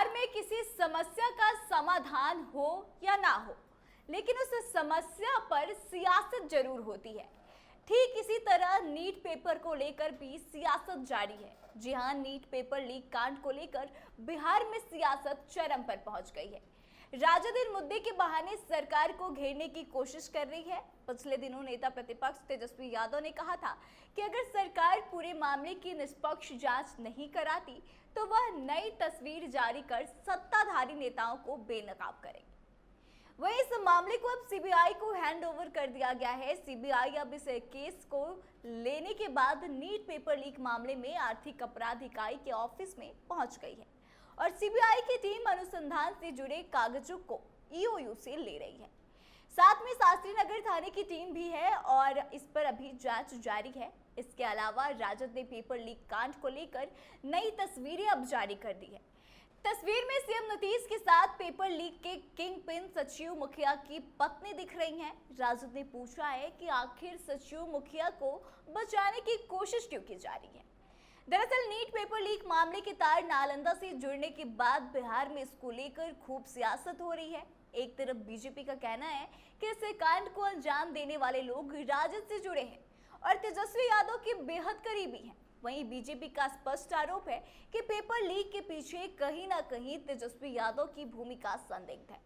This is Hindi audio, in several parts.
बिहार में किसी समस्या का समाधान हो या ना हो, लेकिन उस समस्या पर सियासत जरूर होती है। ठीक इसी तरह नीट पेपर को लेकर भी सियासत जारी है। जी हां, नीट पेपर लीक कांड को लेकर बिहार में सियासत चरम पर पहुंच गई है। राजद इन मुद्दे के बहाने सरकार को घेरने की कोशिश कर रही है। पिछले दिनों नेता प्रतिपक्ष तेजस्वी यादव ने कहा था कि अगर सरकार पूरे मामले की निष्पक्ष जांच नहीं कराती तो वह नई तस्वीर जारी कर सत्ताधारी नेताओं को बेनकाब करेगी। वहीं इस मामले को अब सीबीआई को हैंडओवर कर दिया गया है। सीबीआई अब इस केस को लेने के बाद नीट पेपर लीक मामले में आर्थिक अपराध इकाई के ऑफिस में पहुंच गई है और सीबीआई की टीम अनुसंधान से जुड़े कागजों को ईओयू से ले रही है। साथ में शास्त्री नगर थाने की टीम भी है और इस पर अभी जांच जारी है। इसके अलावा राजद ने पेपर लीक कांड को लेकर नई तस्वीरें अब जारी कर दी है। तस्वीर में सीएम नीतीश के साथ पेपर लीक के किंग पिन सचिव मुखिया की पत्नी दिख रही हैं। राजद ने पूछा है कि आखिर सचिव मुखिया को बचाने की कोशिश क्यों की जा रही है। दरअसल नीट पेपर लीक मामले के तार नालंदा से जुड़ने के बाद बिहार में इसको लेकर खूब सियासत हो रही है। एक तरफ बीजेपी का कहना है कि इस कांड को अंजाम देने वाले लोग राजद से जुड़े हैं और तेजस्वी यादव के बेहद करीबी हैं। वहीं बीजेपी का स्पष्ट आरोप है कि पेपर लीक के पीछे कहीं ना कहीं तेजस्वी यादव की भूमिका संदिग्ध है।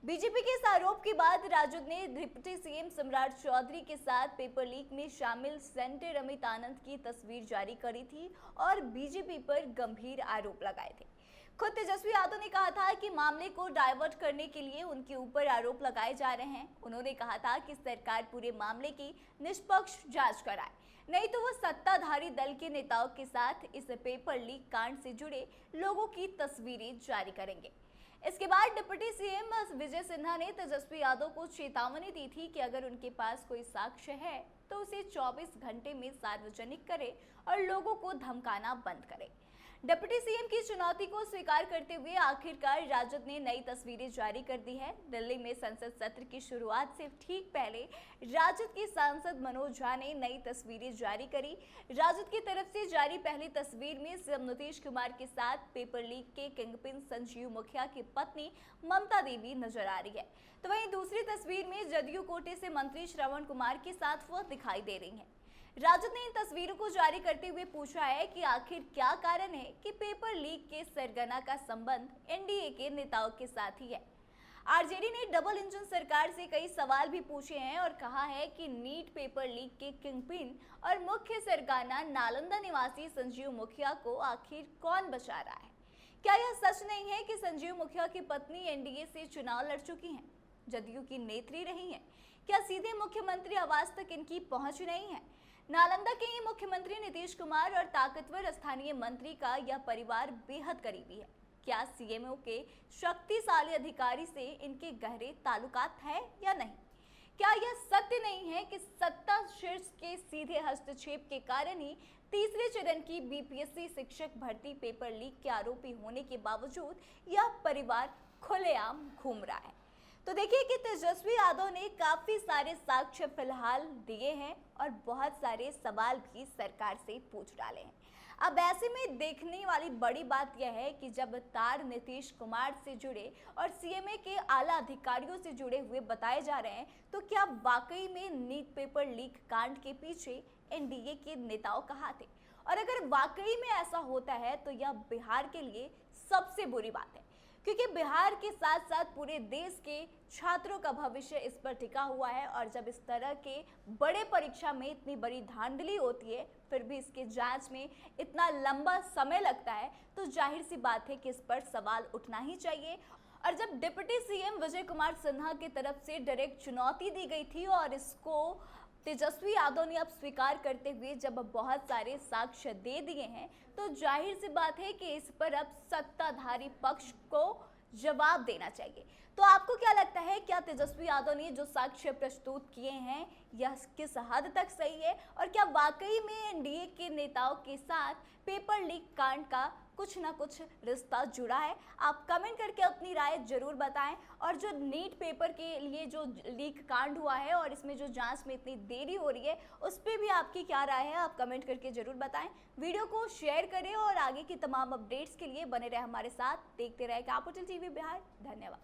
बीजेपी के इस आरोप के बाद राजद ने डिप्टी सीएम सम्राट चौधरी के साथ पेपर लीक में शामिल सेनेटर अमित आनंद की तस्वीर जारी करी थी और बीजेपी पर गंभीर आरोप लगाए थे। खुद तेजस्वी यादव ने कहा था कि मामले को डाइवर्ट करने के लिए उनके ऊपर आरोप लगाए जा रहे हैं। उन्होंने कहा था कि सरकार पूरे मामले की निष्पक्ष जांच कराए, नहीं तो वो सत्ताधारी दल के नेताओं के साथ इस पेपर लीक कांड से जुड़े लोगों की तस्वीरें जारी करेंगे। इसके बाद डिप्टी सीएम विजय सिन्हा ने तेजस्वी यादव को चेतावनी दी थी कि अगर उनके पास कोई साक्ष्य है तो उसे 24 घंटे में सार्वजनिक करे और लोगों को धमकाना बंद करे। डिप्टी सीएम की चुनौती को स्वीकार करते हुए आखिरकार राजद ने नई तस्वीरें जारी कर दी है। दिल्ली में संसद सत्र की शुरुआत से ठीक पहले राजद के सांसद मनोज झा ने नई तस्वीरें जारी करी। राजद की तरफ से जारी पहली तस्वीर में सीएम नीतीश कुमार के साथ पेपर लीक के किंगपिन संजीव मुखिया की पत्नी ममता देवी नजर आ रही है, तो वहीं दूसरी तस्वीर में जदयू कोटे से मंत्री श्रवण कुमार के साथ वह दिखाई दे रही है। राजद ने इन तस्वीरों को जारी करते हुए पूछा है कि आखिर क्या कारण है कि पेपर लीक के सरगना का संबंध एनडीए के नेताओं के साथ ही है। आरजेडी ने डबल इंजन सरकार से कई सवाल भी पूछे हैं और कहा है कि नीट पेपर लीक के किंगपिन और मुख्य सरगना नालंदा निवासी संजीव मुखिया को आखिर कौन बचा रहा है। क्या यह सच नहीं है कि संजीव मुखिया की पत्नी एनडीए से चुनाव लड़ चुकी हैं, जदयू की नेत्री रही हैं? क्या सीधे मुख्यमंत्री आवास तक इनकी पहुंच नहीं है? नालंदा के ही मुख्यमंत्री नीतीश कुमार और ताकतवर स्थानीय मंत्री का यह परिवार बेहद करीबी है। क्या सीएमओ के शक्तिशाली अधिकारी से इनके गहरे ताल्लुकात है या नहीं? क्या यह सत्य नहीं है कि सत्ता शीर्ष के सीधे हस्तक्षेप के कारण ही तीसरे चरण की बीपीएससी शिक्षक भर्ती पेपर लीक के आरोपी होने के बावजूद यह परिवार खुलेआम घूम रहा है? तो देखिए कि तेजस्वी यादव ने काफी सारे साक्ष्य फिलहाल दिए हैं और बहुत सारे सवाल भी सरकार से पूछ डाले हैं। अब ऐसे में देखने वाली बड़ी बात यह है कि जब तार नीतीश कुमार से जुड़े और सीएमए के आला अधिकारियों से जुड़े हुए बताए जा रहे हैं, तो क्या वाकई में नीट पेपर लीक कांड के पीछे एनडीए के नेताओं का हाथ है? और अगर वाकई में ऐसा होता है तो यह बिहार के लिए सबसे बुरी बात है, क्योंकि बिहार के साथ साथ पूरे देश के छात्रों का भविष्य इस पर टिका हुआ है। और जब इस तरह के बड़े परीक्षा में इतनी बड़ी धांधली होती है, फिर भी इसके जांच में इतना लंबा समय लगता है, तो जाहिर सी बात है कि इस पर सवाल उठना ही चाहिए। और जब डिप्टी सीएम विजय कुमार सिन्हा की तरफ से डायरेक्ट चुनौती दी गई थी और इसको तेजस्वी यादव ने अब स्वीकार करते हुए जब बहुत सारे साक्ष्य दे दिए हैं, तो जाहिर सी बात है कि इस पर अब सत्ताधारी पक्ष को जवाब देना चाहिए। तो आपको क्या लगता है, क्या तेजस्वी यादव ने जो साक्ष्य प्रस्तुत किए हैं यह किस हद तक सही है और क्या वाकई में एनडीए के नेताओं के साथ पेपर लीक कांड का कुछ ना कुछ रिश्ता जुड़ा है। आप कमेंट करके अपनी राय जरूर बताएं। और जो नीट पेपर के लिए जो लीक कांड हुआ है और इसमें जो जांच में इतनी देरी हो रही है, उस पर भी आपकी क्या राय है, आप कमेंट करके जरूर बताएं। वीडियो को शेयर करें और आगे की तमाम अपडेट्स के लिए बने रहे हमारे साथ। देखते रहे कैपिटल टीवी बिहार। धन्यवाद।